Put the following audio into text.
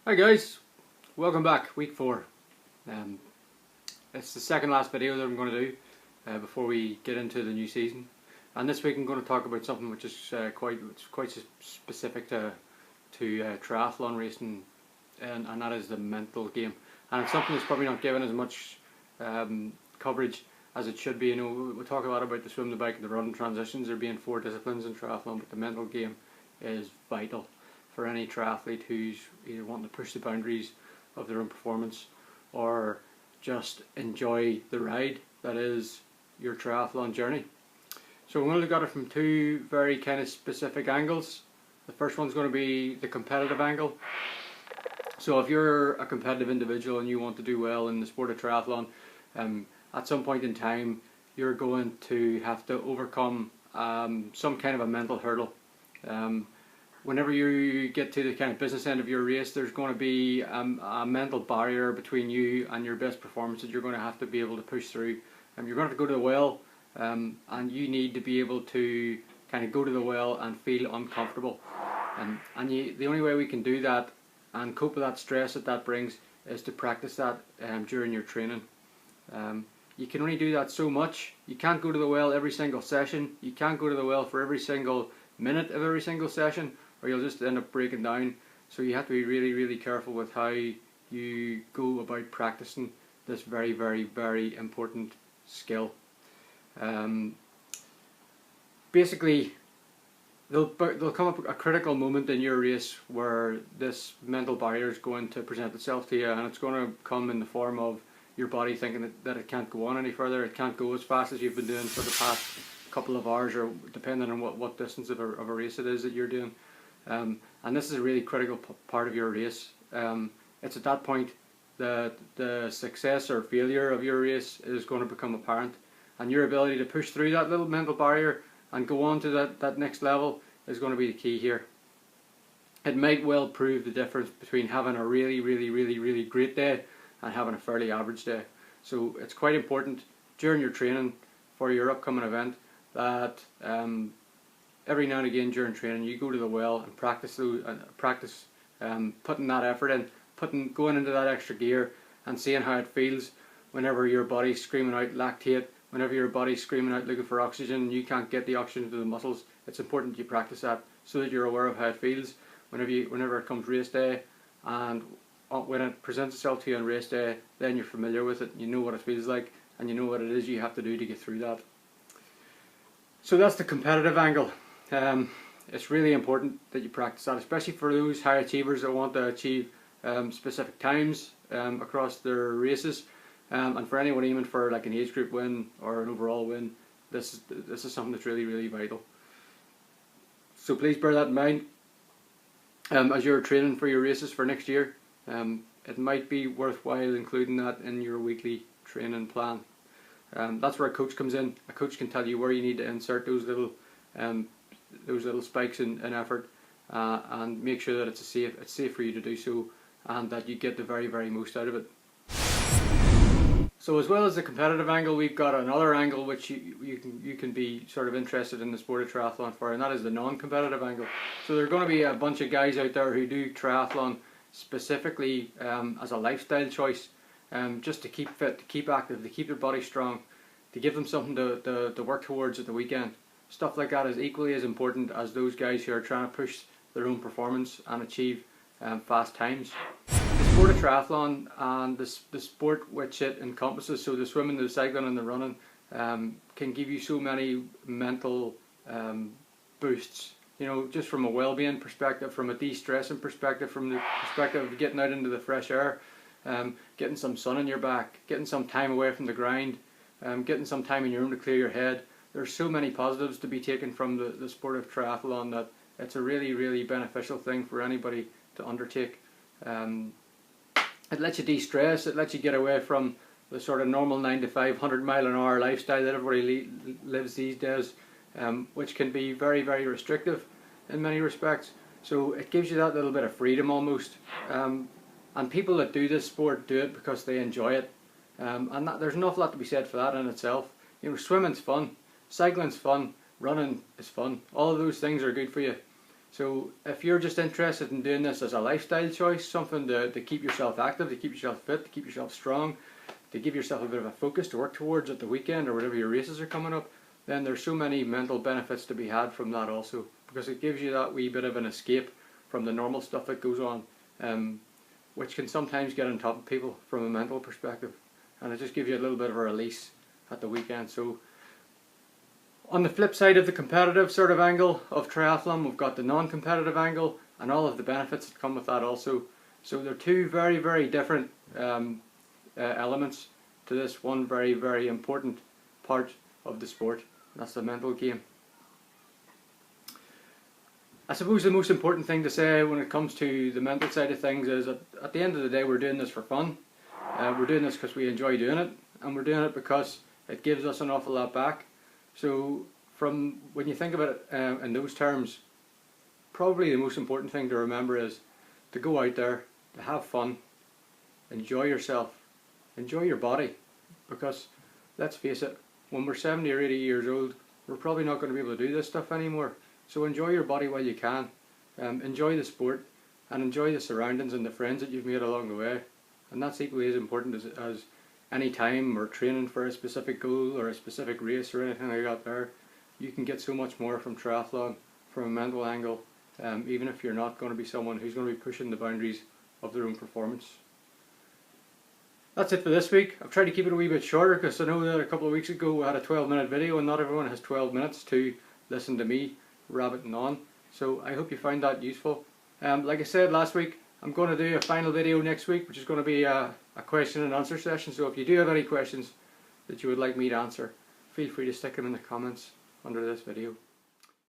Hi guys, welcome back, week 4. It's the second last video that I'm going to do before we get into the new season. And this week I'm going to talk about something which is quite specific to triathlon racing, and that is the mental game. And it's something that's probably not given as much coverage as it should be. You know, we talk a lot about the swim, the bike, and the run transitions. There being 4 disciplines in triathlon, but the mental game is vital for any triathlete who's either wanting to push the boundaries of their own performance or just enjoy the ride that is your triathlon journey. So we're going to look at it from 2 very kind of specific angles. The first one's going to be the competitive angle. So if you're a competitive individual and you want to do well in the sport of triathlon, at some point in time you're going to have to overcome some kind of a mental hurdle. Whenever you get to the kind of business end of your race, there's going to be a mental barrier between you and your best performance that you're going to have to be able to push through. You're going to have to go to the well, and you need to be able to kind of go to the well and feel uncomfortable. The only way we can do that and cope with that stress that brings is to practice that during your training. You can only do that so much. You can't go to the well every single session. You can't go to the well for every single minute of every single session, or you'll just end up breaking down. So you have to be really, really careful with how you go about practicing this very, very, very important skill. Basically, there'll come up a critical moment in your race where this mental barrier is going to present itself to you, and it's going to come in the form of your body thinking that it can't go on any further. It can't go as fast as you've been doing for the past couple of hours, or depending on what distance of a race it is that you're doing. And this is a really critical part of your race. It's at that point that the success or failure of your race is going to become apparent, and your ability to push through that little mental barrier and go on to that next level is going to be the key here. It might well prove the difference between having a really, really, really, really great day and having a fairly average day. So it's quite important during your training for your upcoming event that every now and again during training you go to the well and practice putting that effort in, going into that extra gear and seeing how it feels whenever your body's screaming out lactate, whenever your body's screaming out looking for oxygen and you can't get the oxygen to the muscles. It's important that you practice that so that you're aware of how it feels whenever it comes race day, and when it presents itself to you on race day, then you're familiar with it, you know what it feels like, and you know what it is you have to do to get through that. So that's the competitive angle. It's really important that you practice that, especially for those high achievers that want to achieve specific times across their races, and for anyone aiming for like an age group win or an overall win. This is something that's really, really vital. So please bear that in mind as you're training for your races for next year. It might be worthwhile including that in your weekly training plan. That's where a coach comes in. A coach can tell you where you need to insert those little spikes in effort, and make sure that it's safe for you to do so, and that you get the very, very most out of it. So as well as the competitive angle, we've got another angle which you can be sort of interested in the sport of triathlon for, and that is the non-competitive angle. So there are going to be a bunch of guys out there who do triathlon specifically as a lifestyle choice, just to keep fit, to keep active, to keep their body strong, to give them something to work towards at the weekend. Stuff like that is equally as important as those guys who are trying to push their own performance and achieve fast times. The sport of triathlon and the sport which it encompasses, so the swimming, the cycling and the running, can give you so many mental boosts. You know, just from a well-being perspective, from a de-stressing perspective, from the perspective of getting out into the fresh air, getting some sun on your back, getting some time away from the grind, getting some time in your room to clear your head. There's so many positives to be taken from the sport of triathlon that it's a really, really beneficial thing for anybody to undertake. It lets you de-stress, it lets you get away from the sort of normal 9 to 5, 100-mile-an-hour lifestyle that everybody lives these days, which can be very, very restrictive in many respects. So it gives you that little bit of freedom almost. And people that do this sport do it because they enjoy it. And there's an awful lot to be said for that in itself. You know, swimming's fun, cycling's fun, running is fun. All of those things are good for you. So if you're just interested in doing this as a lifestyle choice, something to keep yourself active, to keep yourself fit, to keep yourself strong, to give yourself a bit of a focus to work towards at the weekend or whatever your races are coming up, then there's so many mental benefits to be had from that also, because it gives you that wee bit of an escape from the normal stuff that goes on, which can sometimes get on top of people from a mental perspective, and it just gives you a little bit of a release at the weekend. So on the flip side of the competitive sort of angle of triathlon, we've got the non-competitive angle and all of the benefits that come with that also. So they're two very, very different elements to this one very, very important part of the sport. That's the mental game. I suppose the most important thing to say when it comes to the mental side of things is that at the end of the day we're doing this for fun. We're doing this because we enjoy doing it, and we're doing it because it gives us an awful lot back. So from when you think about it in those terms, probably the most important thing to remember is to go out there, to have fun, enjoy yourself, enjoy your body, because let's face it, when we're 70 or 80 years old, we're probably not going to be able to do this stuff anymore. So enjoy your body while you can, enjoy the sport, and enjoy the surroundings and the friends that you've made along the way. And that's equally as important as any time or training for a specific goal or a specific race or anything like that there. You can get so much more from triathlon from a mental angle, even if you're not going to be someone who's going to be pushing the boundaries of their own performance. That's it for this week. I've tried to keep it a wee bit shorter because I know that a couple of weeks ago we had a 12-minute video and not everyone has 12 minutes to listen to me rabbiting on. So I hope you find that useful. Like I said last week, I'm going to do a final video next week, which is going to be a question and answer session. So if you do have any questions that you would like me to answer, feel free to stick them in the comments under this video.